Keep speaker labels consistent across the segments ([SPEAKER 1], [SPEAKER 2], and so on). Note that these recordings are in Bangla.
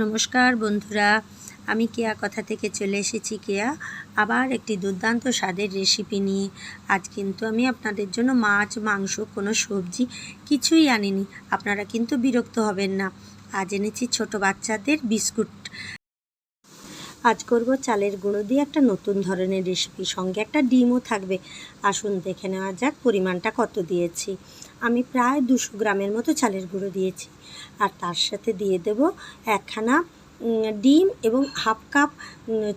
[SPEAKER 1] নমস্কার বন্ধুরা, আমি কেয়া কথা থেকে চলে এসেছি। কেয়া আবার একটি দুর্দান্ত স্বাদের রেসিপি নিয়ে। আজ কিন্তু আমি আপনাদের জন্য মাছ, মাংস, কোনো সবজি কিছুই আনিনি। আপনারা কিন্তু বিরক্ত হবেন না। আজ এনেছি ছোট বাচ্চাদের বিস্কুট। আজ করব চালের গুঁড়ো দিয়ে একটা নতুন ধরনের রেসিপি, সঙ্গে একটা ডিমও থাকবে। আসুন দেখে নেওয়া যাক পরিমাণটা কত দিয়েছি। আমি প্রায় 200 গ্রামের মতো চালের গুঁড়ো দিয়েছি, আর তার সাথে দিয়ে দেব একখানা ডিম এবং হাফ কাপ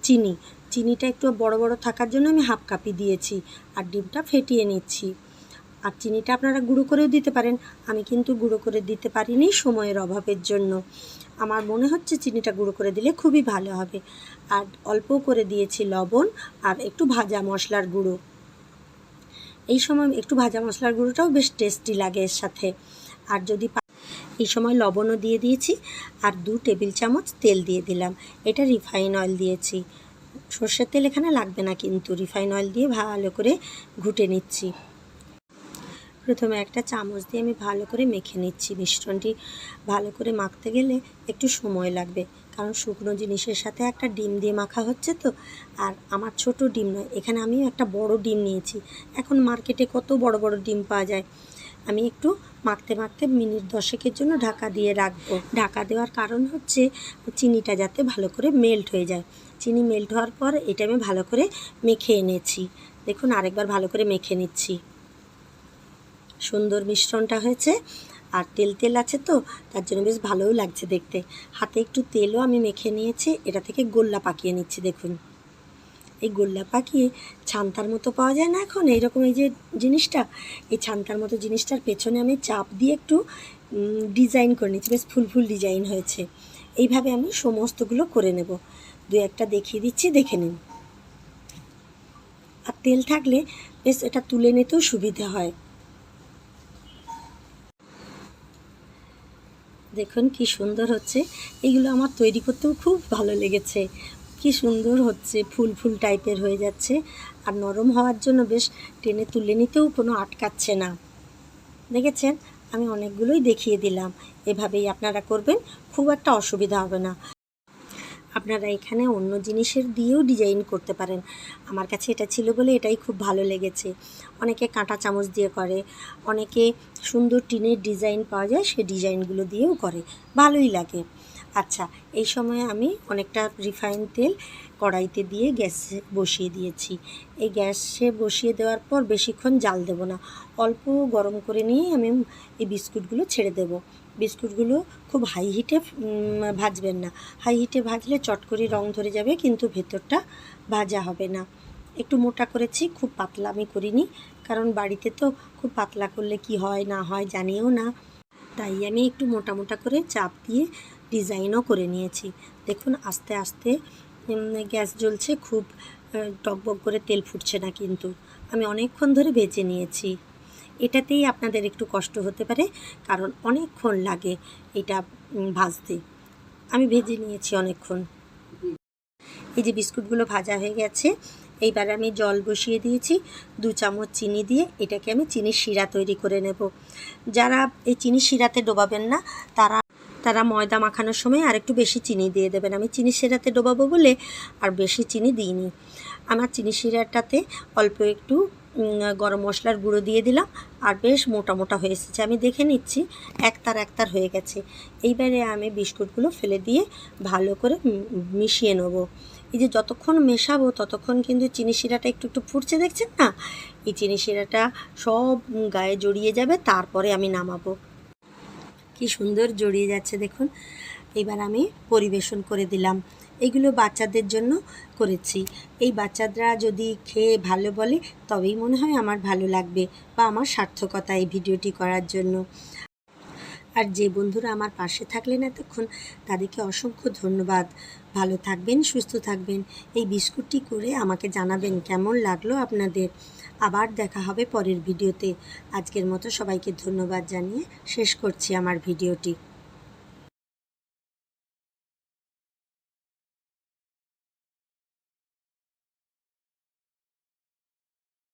[SPEAKER 1] চিনি। চিনিটা একটু বড় বড় থাকার জন্য আমি হাফ কাপই দিয়েছি, আর ডিমটা ফেটিয়ে নিচ্ছি। আর চিনিটা আপনারা গুঁড়ো করেও দিতে পারেন, আমি কিন্তু গুঁড়ো করে দিতে পারিনি সময়ের অভাবের জন্য। আমার মনে হচ্ছে চিনিটা গুঁড়ো করে দিলে খুবই ভালো হবে। আর অল্প করে দিয়েছি লবণ আর একটু ভাজা মশলার গুঁড়ো। এই সময় একটু ভাজা মশলার গুঁড়োটাও বেশ টেস্টি লাগে এর সাথে। আর যদি এই সময় লবণও দিয়ে দিয়েছি, আর 2 টেবিল চামচ তেল দিয়ে দিলাম। এটা রিফাইন অয়েল দিয়েছি, সর্ষের তেল এখানে লাগবে না, কিন্তু রিফাইন অয়েল দিয়ে ভালো করে ঘুটে নিচ্ছি। প্রথমে একটা চামচ দিয়ে আমি ভালো করে মেখে নিচ্ছি। মিশ্রণটি ভালো করে মাখতে গেলে একটু সময় লাগবে, কারণ শুকনো জিনিসের সাথে একটা ডিম দিয়ে মাখা হচ্ছে তো। আর আমার ছোট ডিম নয়, এখানে আমি একটা বড় ডিম নিয়েছি। এখন মার্কেটে কত বড় বড় ডিম পাওয়া যায়। আমি একটু মাখতে মাখতে মিনিট 10-এর জন্য ঢাকা দিয়ে রাখবো। ঢাকা দেওয়ার কারণ হচ্ছে চিনিটা যাতে ভালো করে মেল্ট হয়ে যায়। চিনি মেল্ট হওয়ার পর এটা আমি ভালো করে মেখে এনেছি। দেখুন, আরেকবার ভালো করে মেখে নিচ্ছি। সুন্দর মিশ্রণটা হয়েছে, আর তেল তেল আছে তো, তার জন্য বেশ ভালোও লাগছে দেখতে। হাতে একটু তেলও আমি মেখে নিয়েছি। এটা থেকে গোল্লা পাকিয়ে নিচ্ছি। দেখুন, এই গোল্লা পাকিয়ে ছান্তার মতো পাওয়া যায় না এখন, এইরকম এই যে জিনিসটা, এই ছান্তার মতো জিনিসটার পেছনে আমি চাপ দিয়ে একটু ডিজাইন করে নিচ্ছি। বেশ ফুল ফুল ডিজাইন হয়েছে। এইভাবে আমি সমস্তগুলো করে নেব। 2-একটা দেখিয়ে দিচ্ছি, দেখে নিন। আর তেল থাকলে বেশ এটা তুলে নিতেও সুবিধে হয়। দেখুন কি সুন্দর হচ্ছে। এগুলো আমার তৈরি করতেও খুব ভালো লেগেছে। কি সুন্দর হচ্ছে, ফুল ফুল টাইপের হয়ে যাচ্ছে। আর নরম হওয়ার জন্য বেশ টেনে তুলে নিতেও কোনো আটকাচ্ছে না। দেখেছেন, আমি অনেকগুলোই দেখিয়ে দিলাম। এভাবেই আপনারা করবেন, খুব একটা অসুবিধা হবে না। আপনারা এখানে অন্য জিনিসের দিয়েও ডিজাইন করতে পারেন। আমার কাছে এটা ছিল বলে এটাই খুব ভালো লেগেছে। অনেকে কাঁটা চামচ দিয়ে করে, অনেকে সুন্দর টিনের ডিজাইন পাওয়া যায়, সেই ডিজাইনগুলো দিয়েও করে, ভালোই লাগে। আচ্ছা, এই সময় আমি অনেকটা রিফাইন তেল কড়াইতে দিয়ে গ্যাসে বসিয়ে দিয়েছি। এই গ্যাসে বসিয়ে দেওয়ার পর বেশিক্ষণ জাল দেব না, অল্প গরম করে নিয়েই আমি এই বিস্কুটগুলো ছেড়ে দেব। বিস্কুটগুলো খুব হাই হিটে ভাজবেন না। হাই হিটে ভাজলে চট করে রং ধরে যাবে, কিন্তু ভেতরটা ভাজা হবে না। একটু মোটা করেছি, খুব পাতলা আমি করিনি, কারণ বাড়িতে তো খুব পাতলা করলে কি হয় না হয় জানিও না। তাই আমি একটু মোটা মোটা করে চাপ দিয়ে ডিজাইনও করে নিয়েছি। দেখুন, আস্তে আস্তে গ্যাস জ্বলছে, খুব টকবক করে তেল ফুটছে না, কিন্তু আমি অনেকক্ষণ ধরে ভেজে নিয়েছি। এটাতেই আপনাদের একটু কষ্ট হতে পারে, কারণ অনেকক্ষণ লাগে এটা ভাজতে। আমি ভেজে নিয়েছি অনেকক্ষণ। এই যে বিস্কুটগুলো ভাজা হয়ে গেছে, এইবার আমি জল বসিয়ে দিয়েছি। 2 চামচ চিনি দিয়ে এটাকে আমি চিনির শিরা তৈরি করে নেব। যারা এই চিনির শিরাতে ডোবাবেন না, তারা ময়দা মাখানোর সময় আর একটু বেশি চিনি দিয়ে দেবেন। আমি চিনির শিরাতে ডোবাবো বলে আর বেশি চিনি দিইনি। আমার চিনির শিরাটাতে অল্প একটু গরম মশলার গুঁড়ো দিয়ে দিলাম, আর বেশ মোটা মোটা হয়ে এসেছে। আমি দেখে নিচ্ছি একতার একতার হয়ে গেছে। এইবারে আমি বিস্কুটগুলো ফেলে দিয়ে ভালো করে মিশিয়ে নেব। এই যে যতক্ষণ মেশাবো ততক্ষণ কিন্তু চিনি শিরাটা একটু একটু ফুটছে, দেখছেন না? এই চিনি শিরাটা সব গায়ে জড়িয়ে যাবে, তারপরে আমি নামাবো। কি সুন্দর জড়িয়ে যাচ্ছে দেখুন। এবার আমি পরিবেশন করে দিলাম। এগুলো বাচ্চাদের জন্য করেছি। এই বাচ্চারা যদি খেয়ে ভালো বলে, তবেই মনে হয় আমার ভালো লাগবে, বা আমার সার্থকতা এই ভিডিওটি করার জন্য। আর যে বন্ধুরা আমার পাশে থাকলেন এতক্ষণ, তাদেরকে অসংখ্য ধন্যবাদ। ভালো থাকবেন, সুস্থ থাকবেন। এই বিস্কুটটি করে আমাকে জানাবেন কেমন লাগলো আপনাদের। আবার দেখা হবে পরের ভিডিওতে। আজকের মতো সবাইকে ধন্যবাদ জানিয়ে শেষ করছি আমার ভিডিওটি।